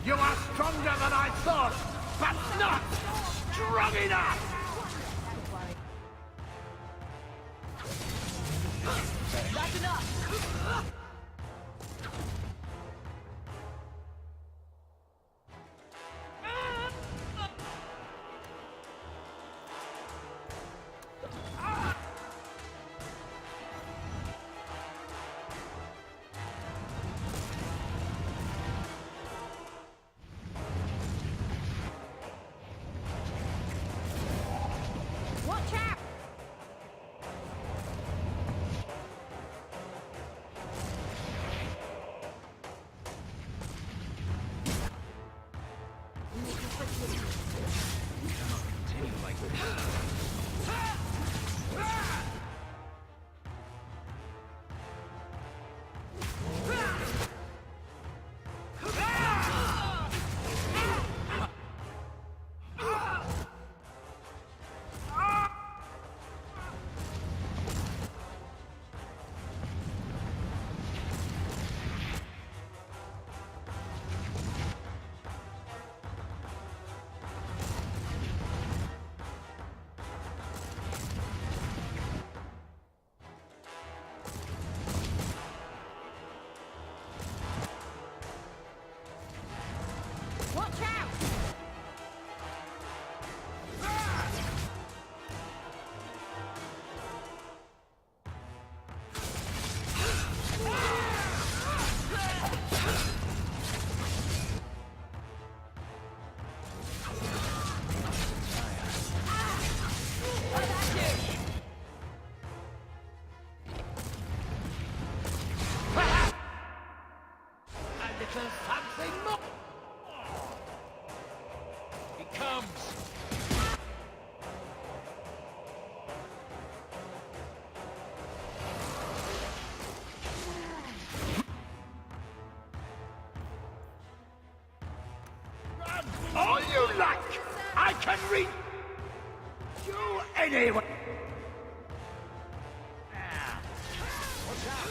You are stronger than I thought, but not strong enough! That's enough! Watch out! Continue like this. Watch out! A little something more! He comes! Run! All you like! I can reach you anyway! Now, watch out!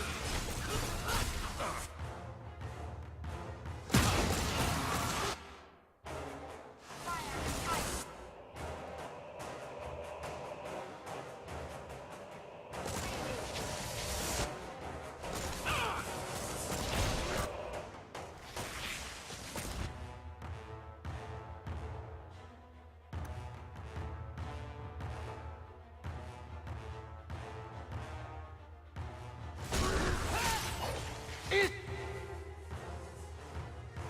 Is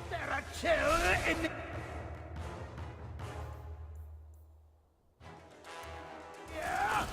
there a chill in the... Yeah.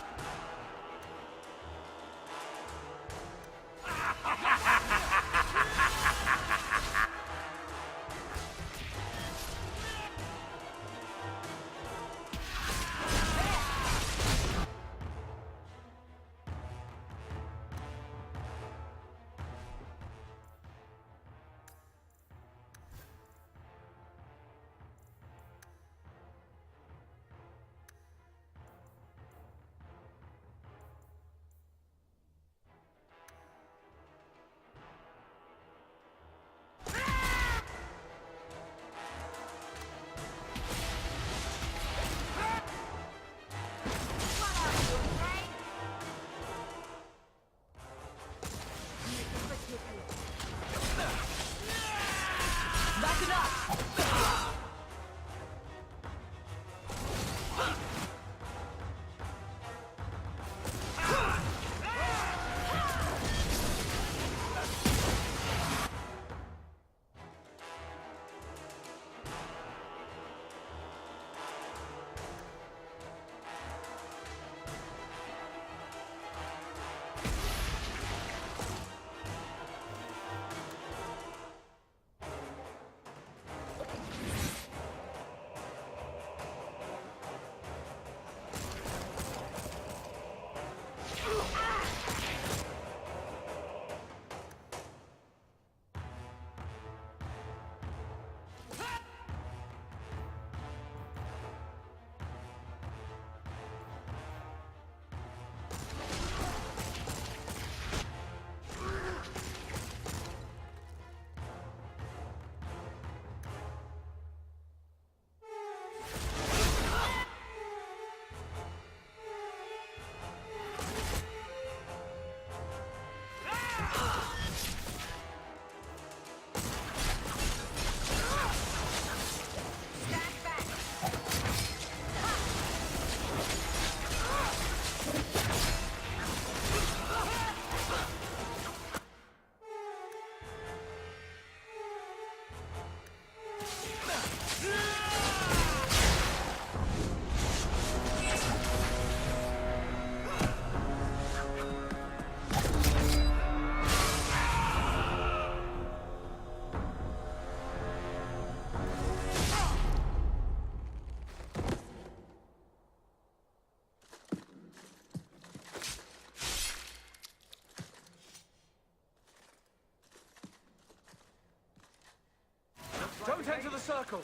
Don't enter the circle!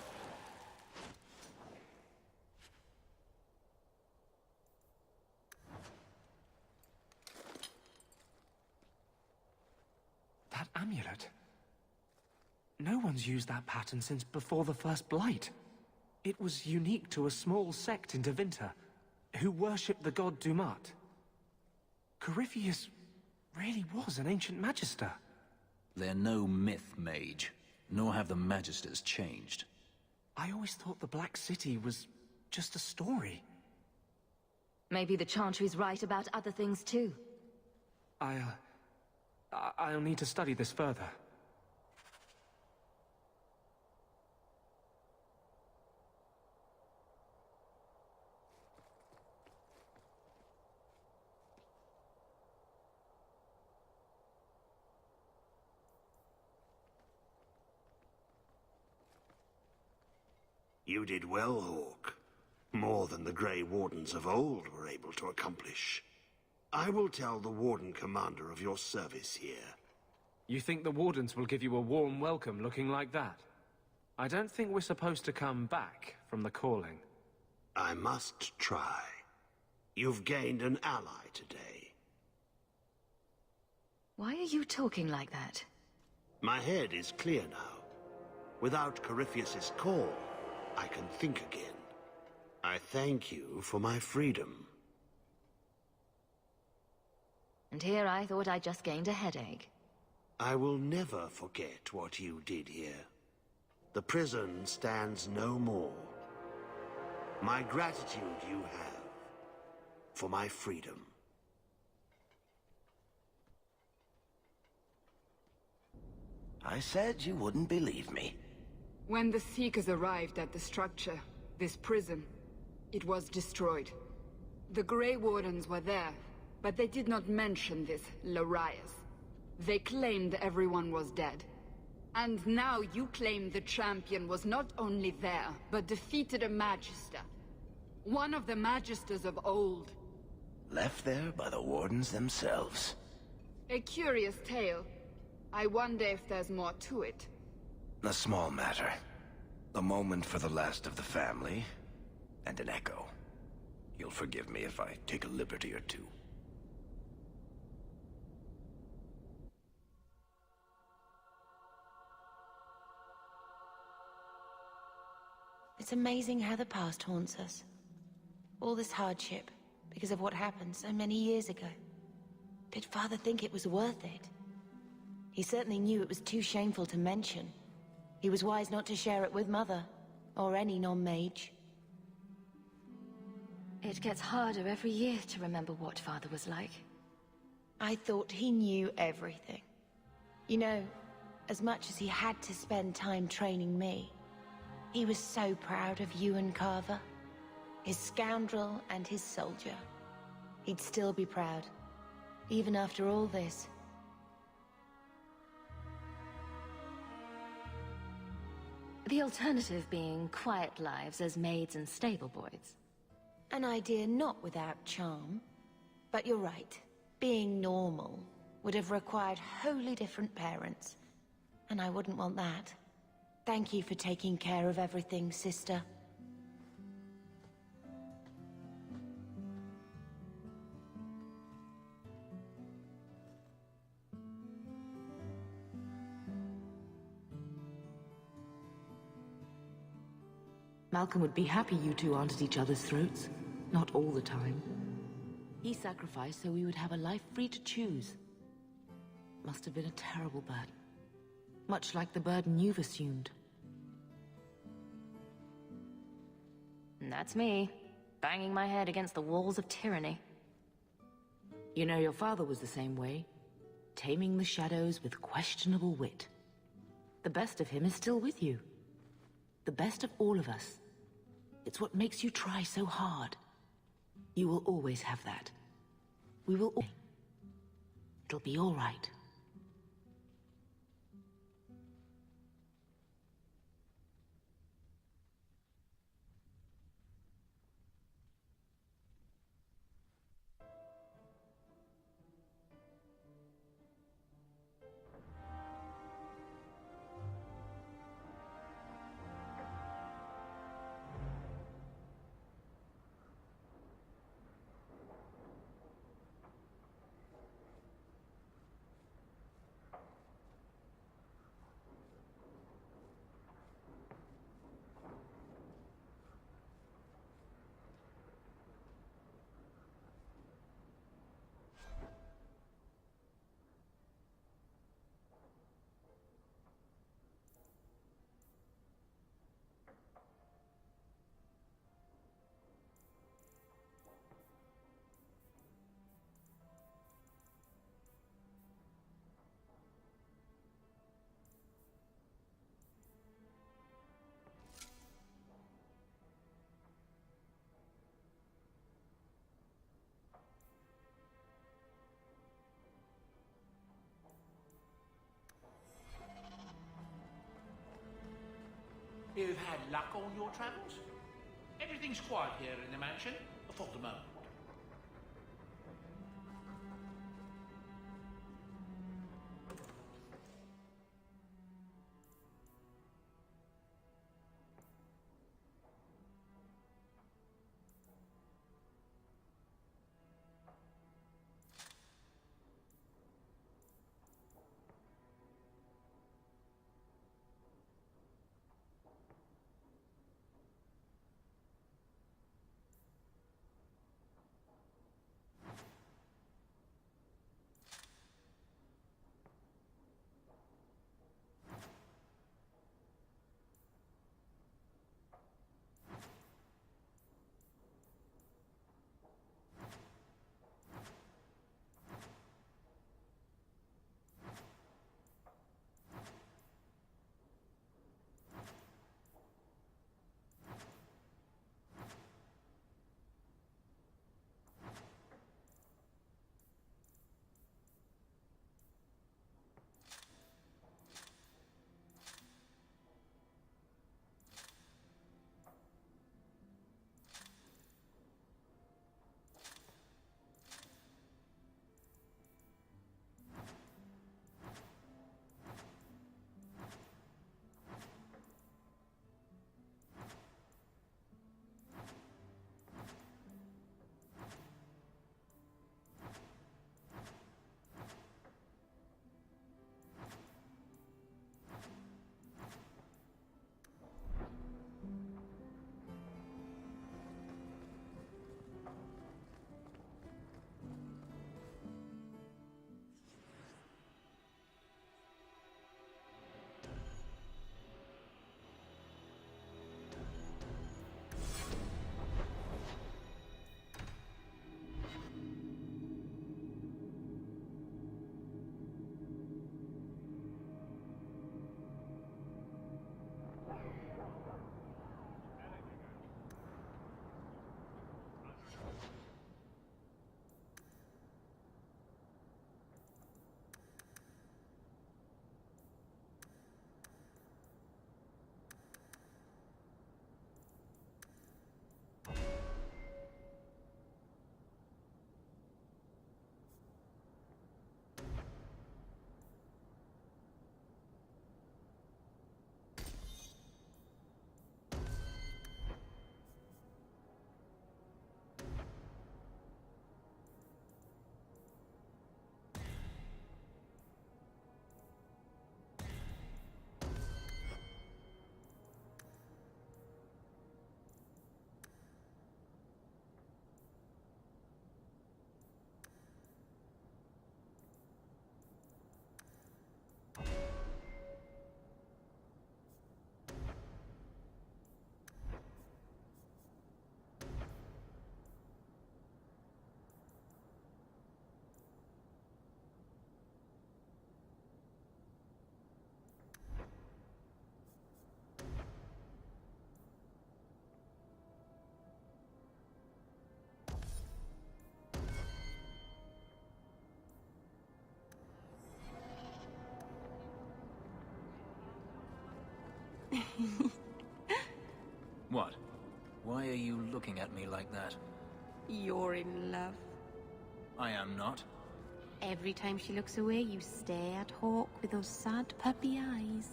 That amulet. No one's used that pattern since before the First Blight. It was unique to a small sect in Tevinter, who worshipped the god Dumat. Corypheus really was an ancient magister. They're no myth mage, nor have the magisters changed. I always thought the Black City was just a story. Maybe the Chantry's right about other things too. I'll need to study this further. You did well, Hawke. More than the Grey Wardens of old were able to accomplish. I will tell the Warden Commander of your service here. You think the Wardens will give you a warm welcome looking like that? I don't think we're supposed to come back from the calling. I must try. You've gained an ally today. Why are you talking like that? My head is clear now. Without Corypheus's call, I can think again. I thank you for my freedom. And here I thought I just gained a headache. I will never forget what you did here. The prison stands no more. My gratitude you have for my freedom. I said you wouldn't believe me. When the Seekers arrived at the structure, this prison, it was destroyed. The Grey Wardens were there, but they did not mention this Larius. They claimed everyone was dead. And now you claim the champion was not only there, but defeated a Magister. One of the Magisters of old. Left there by the Wardens themselves. A curious tale. I wonder if there's more to it. A small matter. A moment for the last of the family, and an echo. You'll forgive me if I take a liberty or two. It's amazing how the past haunts us. All this hardship, because of what happened so many years ago. Did Father think it was worth it? He certainly knew it was too shameful to mention. He was wise not to share it with Mother, or any non-mage. It gets harder every year to remember what Father was like. I thought he knew everything. You know, as much as he had to spend time training me, he was so proud of you and Carver. His scoundrel and his soldier. He'd still be proud, even after all this. The alternative being quiet lives as maids and stable boys. An idea not without charm. But you're right. Being normal would have required wholly different parents. And I wouldn't want that. Thank you for taking care of everything, sister. Malcolm would be happy you two aren't at each other's throats. Not all the time. He sacrificed so we would have a life free to choose. Must have been a terrible burden. Much like the burden you've assumed. And that's me, banging my head against the walls of tyranny. You know, your father was the same way. Taming the shadows with questionable wit. The best of him is still with you. The best of all of us. It's what makes you try so hard. You will always have that. We will all... It'll be all right. You've had luck on your travels? Everything's quiet here in the mansion, for the moment. What? Why are you looking at me like that? You're in love. I am not. Every time she looks away, you stare at Hawk with those sad puppy eyes.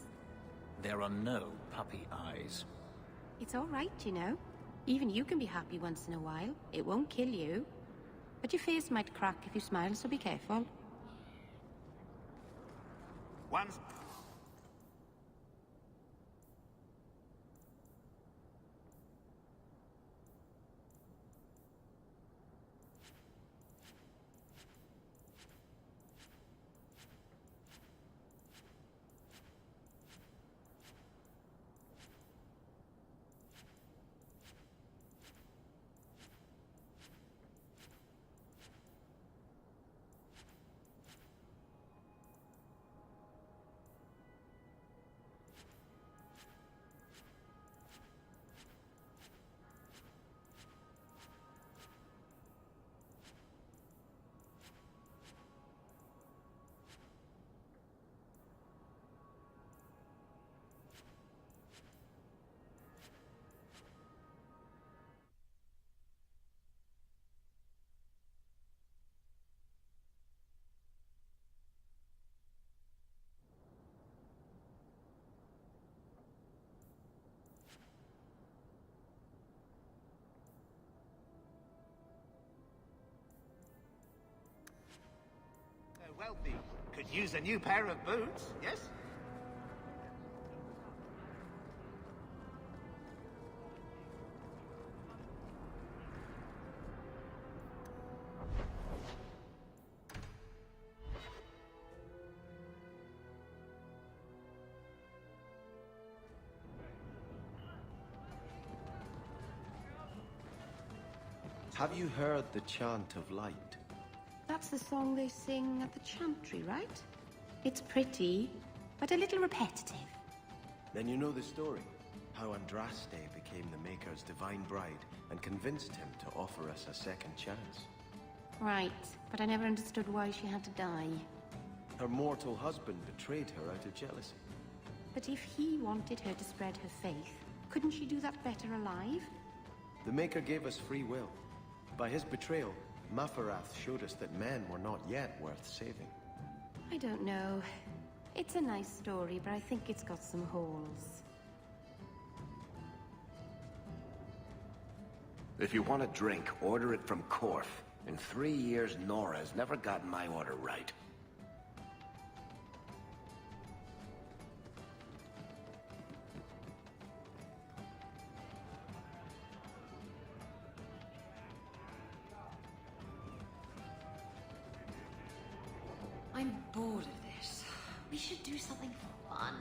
There are no puppy eyes. It's all right, you know. Even you can be happy once in a while. It won't kill you. But your face might crack if you smile, so be careful. Once. wealthy could use a new pair of boots, yes? Have you heard the Chant of Light? That's the song they sing at the chantry, right? It's pretty, but a little repetitive. Then you know the story. How Andraste became the Maker's divine bride and convinced him to offer us a second chance. Right, but I never understood why she had to die. Her mortal husband betrayed her out of jealousy. But if he wanted her to spread her faith, couldn't she do that better alive? The Maker gave us free will. By his betrayal, Mafarath showed us that men were not yet worth saving. I don't know. It's a nice story, but I think it's got some holes. If you want a drink, order it from Korth. In 3 years, Nora's never gotten my order right. I'm bored of this. We should do something fun.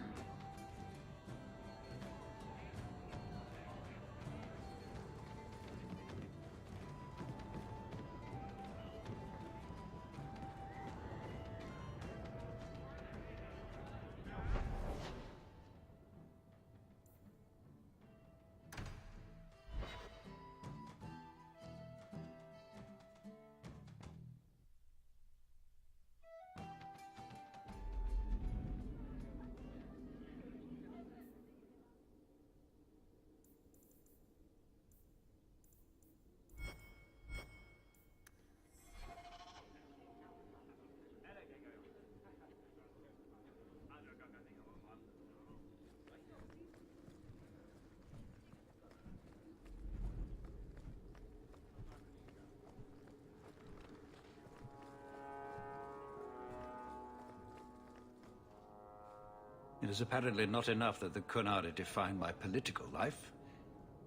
It is apparently not enough that the Qunari define my political life.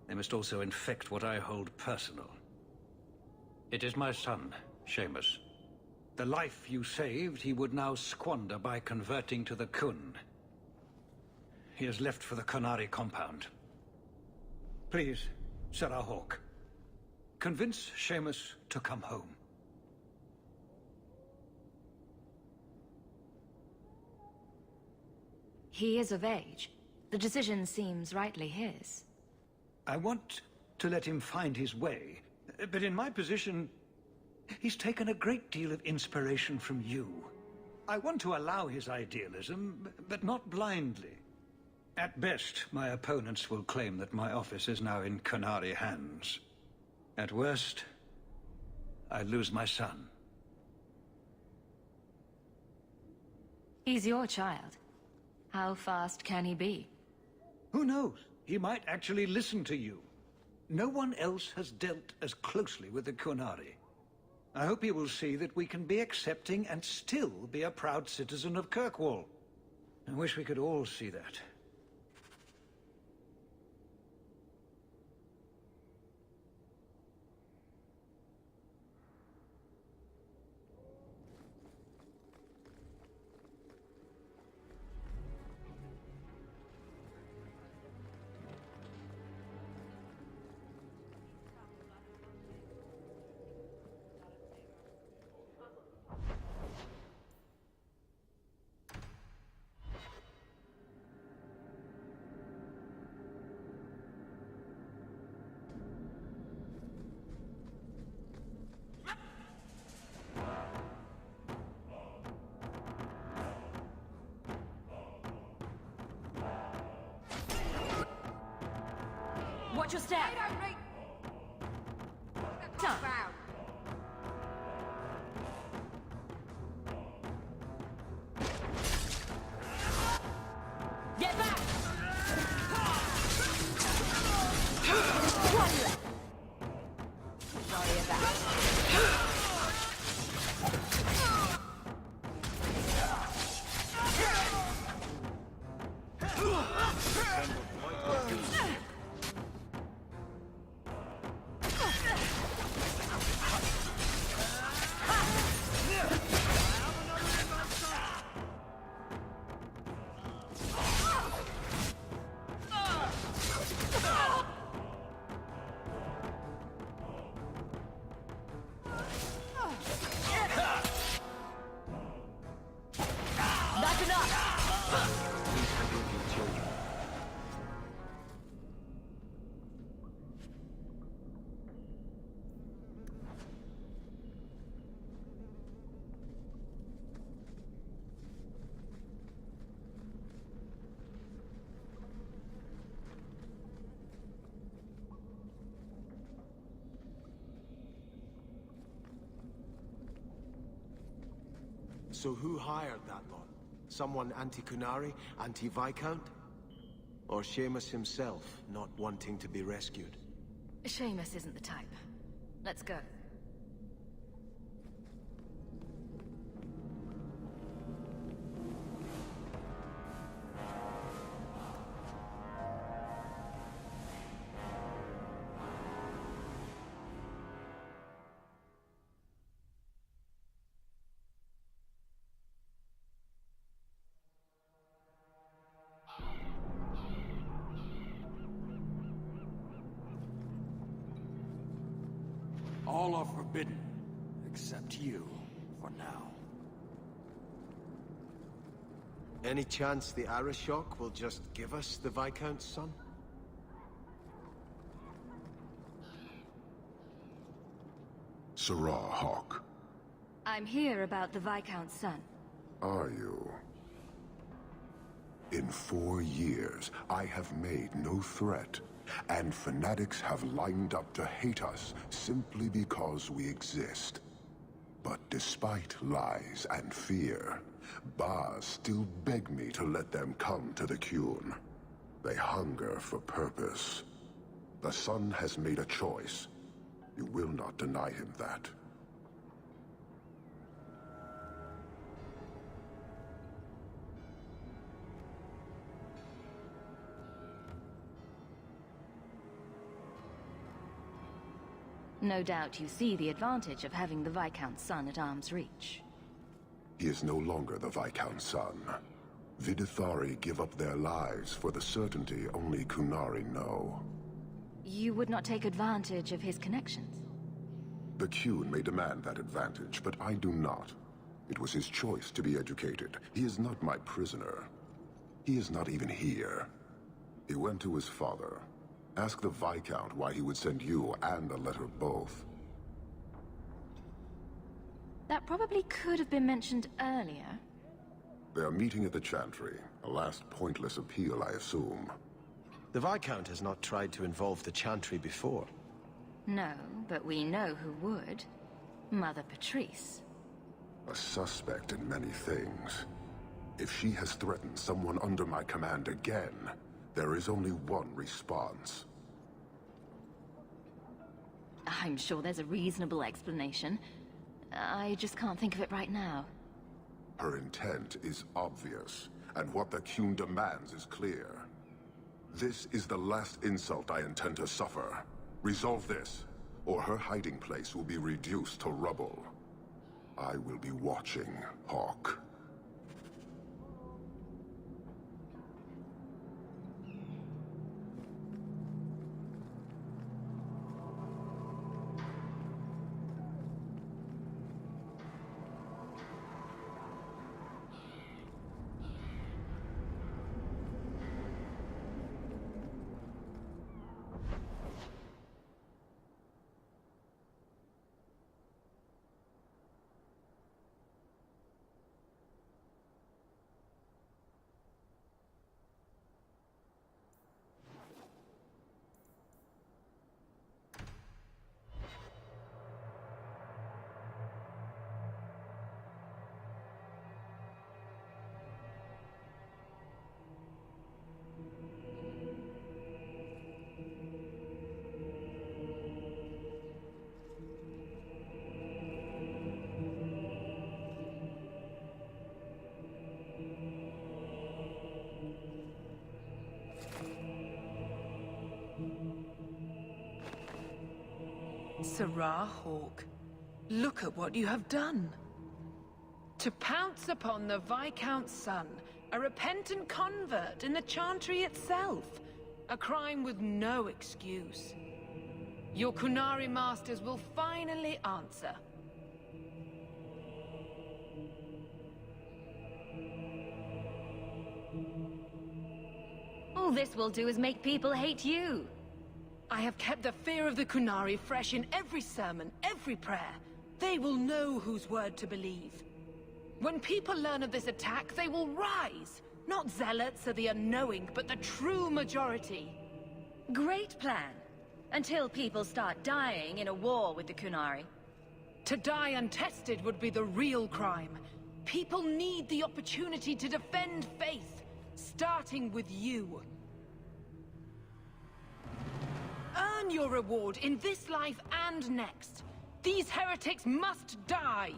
They must also infect what I hold personal. It is my son, Seamus. The life you saved, he would now squander by converting to the Khun. He has left for the Qunari compound. Please, Sarah Hawke, convince Seamus to come home. He is of age. The decision seems rightly his. I want to let him find his way, but in my position, he's taken a great deal of inspiration from you. I want to allow his idealism, but not blindly. At best, my opponents will claim that my office is now in Qunari hands. At worst, I lose my son. He's your child. How fast can he be? Who knows? He might actually listen to you. No one else has dealt as closely with the Qunari. I hope he will see that we can be accepting and still be a proud citizen of Kirkwall. I wish we could all see that. Watch your step! Done. Get back! Sorry about Please handle your children. So who hired that lot? Someone anti-Qunari, anti-Viscount? Or Seamus himself, not wanting to be rescued? Seamus isn't the type. Let's go. All are forbidden, except you, for now. Any chance the Arishok will just give us the Viscount's son? Sarah Hawke. I'm here about the Viscount's son. Are you? In 4 years, I have made no threat, and fanatics have lined up to hate us simply because we exist. But despite lies and fear, Baz still beg me to let them come to the Qun. They hunger for purpose. The son has made a choice. You will not deny him that. No doubt you see the advantage of having the Viscount's son at arm's reach. He is no longer the Viscount's son. Vidithari give up their lives for the certainty only Qunari know. You would not take advantage of his connections? The Qun may demand that advantage, but I do not. It was his choice to be educated. He is not my prisoner. He is not even here. He went to his father. Ask the Viscount why he would send you and a letter both. That probably could have been mentioned earlier. They are meeting at the Chantry. A last pointless appeal, I assume. The Viscount has not tried to involve the Chantry before. No, but we know who would. Mother Patrice. A suspect in many things. If she has threatened someone under my command again, there is only one response. I'm sure there's a reasonable explanation. I just can't think of it right now. Her intent is obvious, and what the Qun demands is clear. This is the last insult I intend to suffer. Resolve this, or her hiding place will be reduced to rubble. I will be watching, Hawke. Sarah Hawke, look at what you have done. To pounce upon the Viscount's son, a repentant convert in the Chantry itself. A crime with no excuse. Your Qunari masters will finally answer. this will do is make people hate you. I have kept the fear of the Qunari fresh in every sermon, every prayer. They will know whose word to believe. When people learn of this attack, they will rise. Not zealots or the unknowing, but the true majority. Great plan. Until people start dying in a war with the Qunari. To die untested would be the real crime. People need the opportunity to defend faith, starting with you. Earn your reward in this life and next. These heretics must die!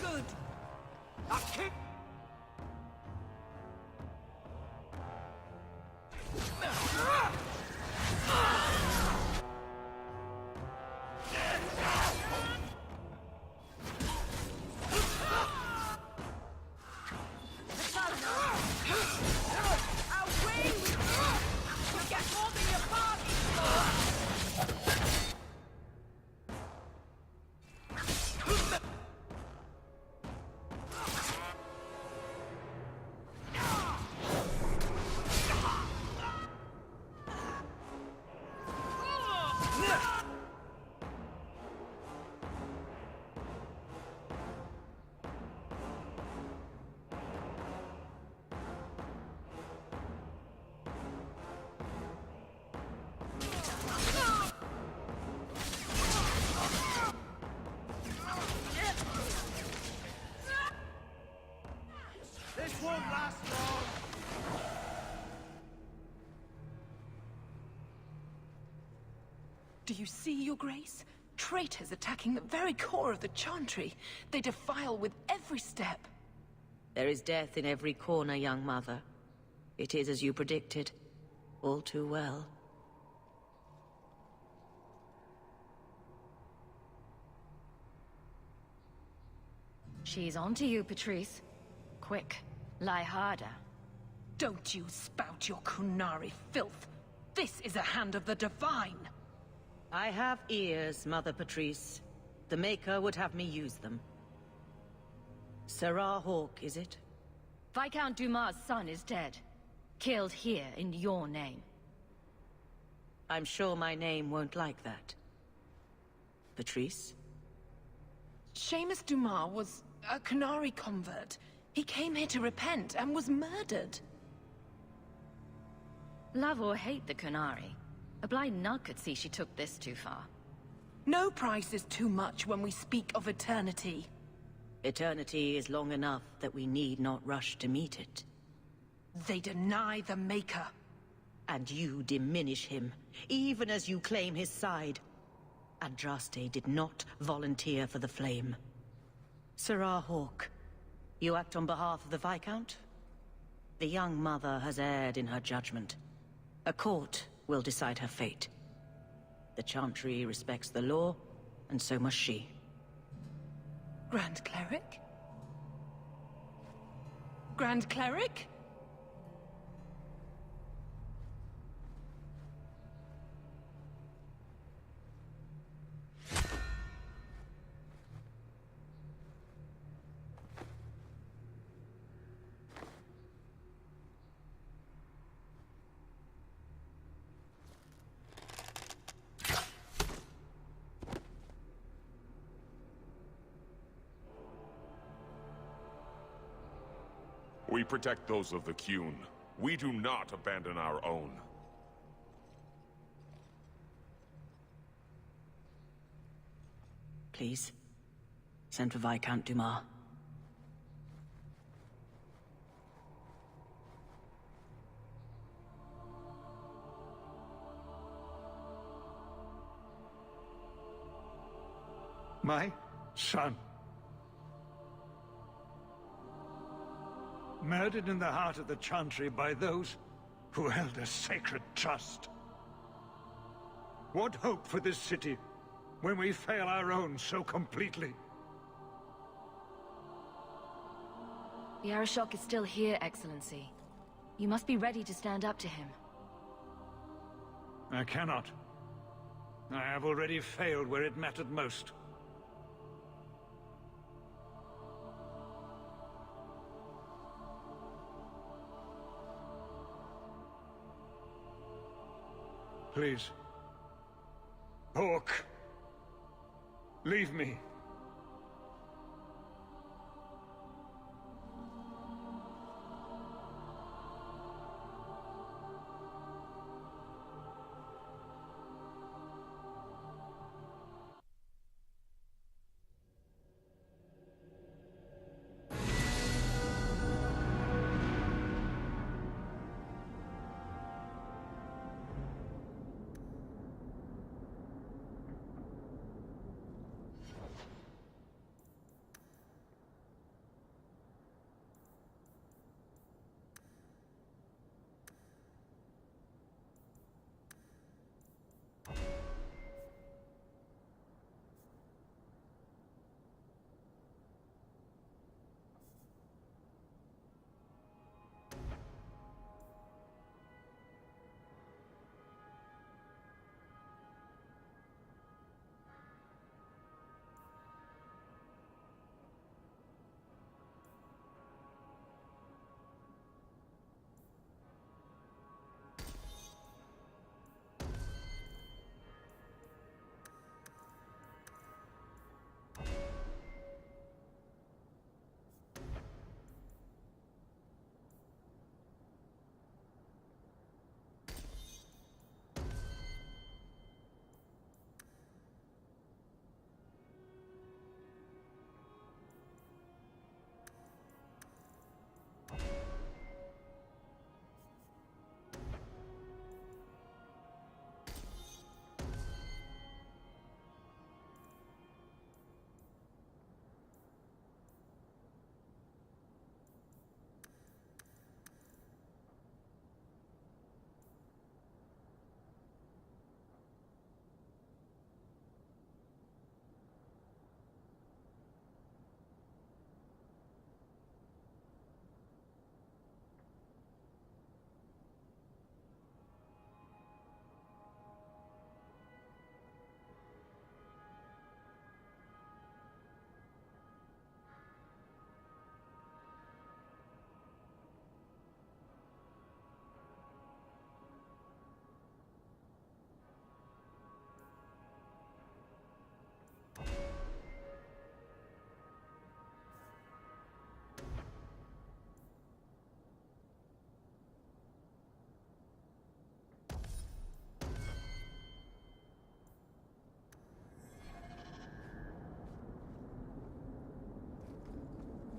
Good. A kick. This won't last long. Do you see, Your Grace? Traitors attacking the very core of the Chantry. They defile with every step. There is death in every corner, young mother. It is as you predicted. All too well. She's on to you, Patrice. Quick, lie harder. Don't you spout your Qunari filth. This is a hand of the Divine. I have ears, Mother Patrice. The Maker would have me use them. Serah Hawke, is it? Viscount Dumas' son is dead. Killed here in your name. I'm sure my name won't like that. Patrice? Seamus Dumas was a Qunari convert. He came here to repent and was murdered. Love or hate the Qunari, a blind nut could see she took this too far. No price is too much when we speak of eternity. Eternity is long enough that we need not rush to meet it. They deny the Maker. And you diminish him, even as you claim his side. Andraste did not volunteer for the Flame. Serah Hawke, you act on behalf of the Viscount? The young mother has erred in her judgment. A court will decide her fate. The Chantry respects the law, and so must she. Grand Cleric? Grand Cleric? We protect those of the Qun. We do not abandon our own. Please, send for Viscount Dumas. My son. Murdered in the heart of the Chantry by those who held a sacred trust. What hope for this city when we fail our own so completely? The Arishok is still here, Excellency. You must be ready to stand up to him. I cannot. I have already failed where it mattered most. Please. Hawke. Leave me.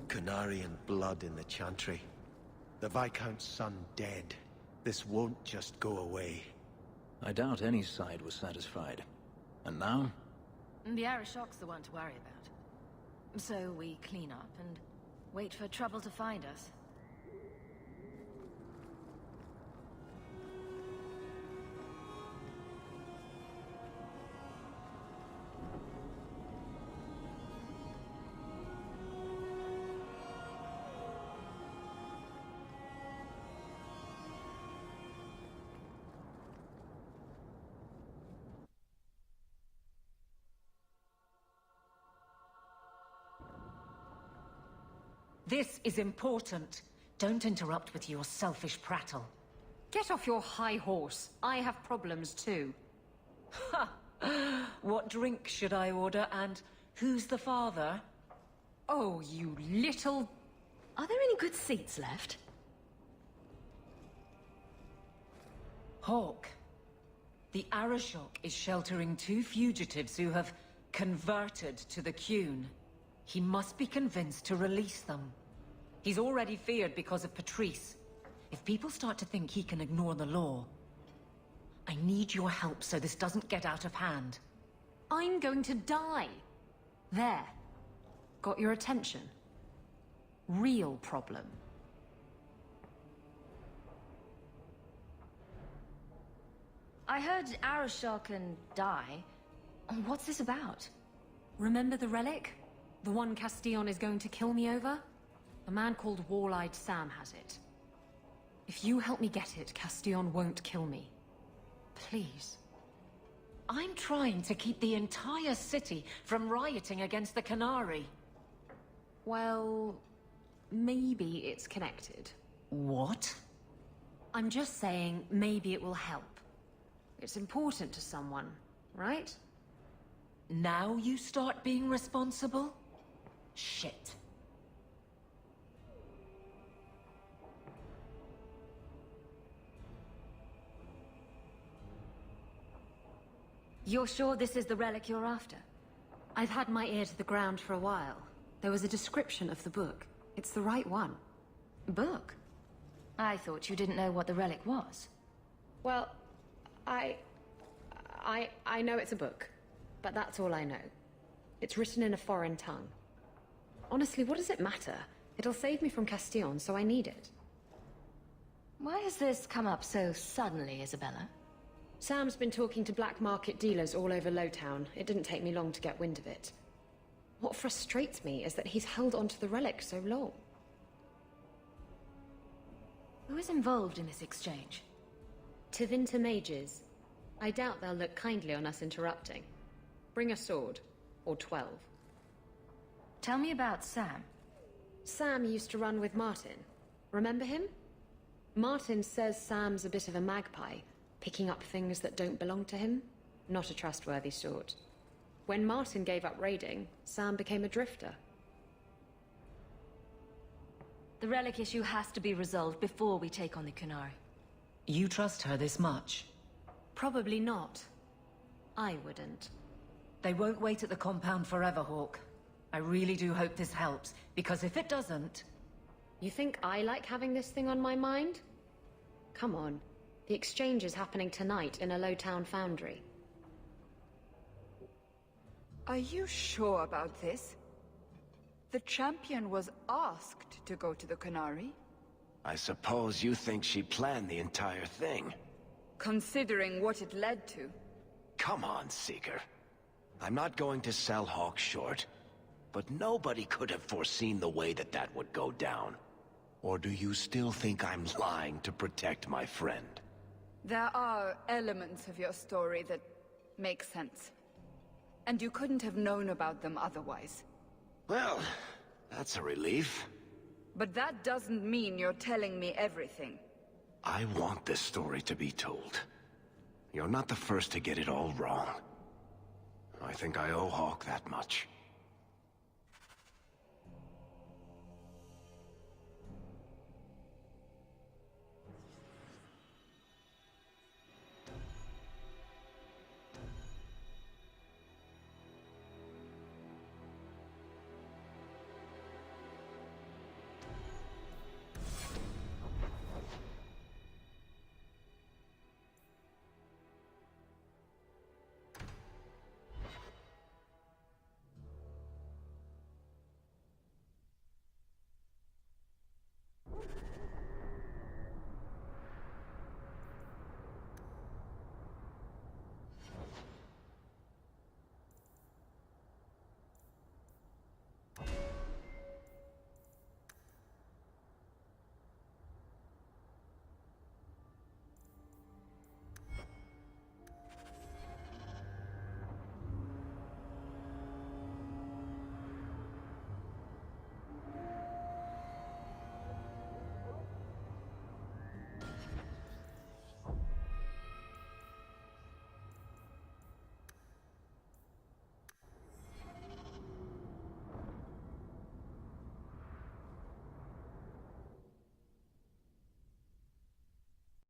Qunari blood in the Chantry. The Viscount's son dead. This won't just go away. I doubt any side was satisfied. And now? The Arishok's the one to worry about. So we clean up and wait for trouble to find us. This is important. Don't interrupt with your selfish prattle. Get off your high horse. I have problems too. Ha! What drink should I order, and who's the father? Oh, you little... Are there any good seats left? Hawke. The Arishok is sheltering 2 fugitives who have converted to the Qun. He must be convinced to release them. He's already feared because of Patrice. If people start to think he can ignore the law, I need your help so this doesn't get out of hand. I'm going to die. There. Got your attention? Real problem. I heard Arishok can die. What's this about? Remember the relic? The one Castillon is going to kill me over? A man called Wall-Eyed Sam has it. If you help me get it, Castillon won't kill me. please. I'm trying to keep the entire city from rioting against the Qunari. Well, maybe it's connected. What? I'm just saying maybe it will help. It's important to someone, right? Now you start being responsible? Shit. You're sure this is the relic you're after? I've had my ear to the ground for a while. There was a description of the book. It's the right one. Book? I thought you didn't know what the relic was. Well, I know it's a book, but that's all I know. It's written in a foreign tongue. Honestly, what does it matter? It'll save me from Castillon, so I need it. Why has this come up so suddenly, Isabella? Sam's been talking to black market dealers all over Lowtown. It didn't take me long to get wind of it. What frustrates me is that he's held onto the relic so long. Who is involved in this exchange? Tevinter mages. I doubt they'll look kindly on us interrupting. Bring a sword. Or 12. Tell me about Sam. Sam used to run with Martin. Remember him? Martin says Sam's a bit of a magpie, picking up things that don't belong to him. Not a trustworthy sort. When Martin gave up raiding, Sam became a drifter. The relic issue has to be resolved before we take on the Qunari. You trust her this much? Probably not. I wouldn't. They won't wait at the compound forever, Hawke. I really do hope this helps, because if it doesn't... You think I like having this thing on my mind? Come on. The exchange is happening tonight in a Lowtown foundry. Are you sure about this? The champion was asked to go to the Qunari. I suppose you think she planned the entire thing. Considering what it led to. Come on, Seeker. I'm not going to sell Hawke short, but nobody could have foreseen the way that that would go down. Or do you still think I'm lying to protect my friend? There are elements of your story that make sense. And you couldn't have known about them otherwise. Well, that's a relief. But that doesn't mean you're telling me everything. I want this story to be told. You're not the first to get it all wrong. I think I owe Hawke that much.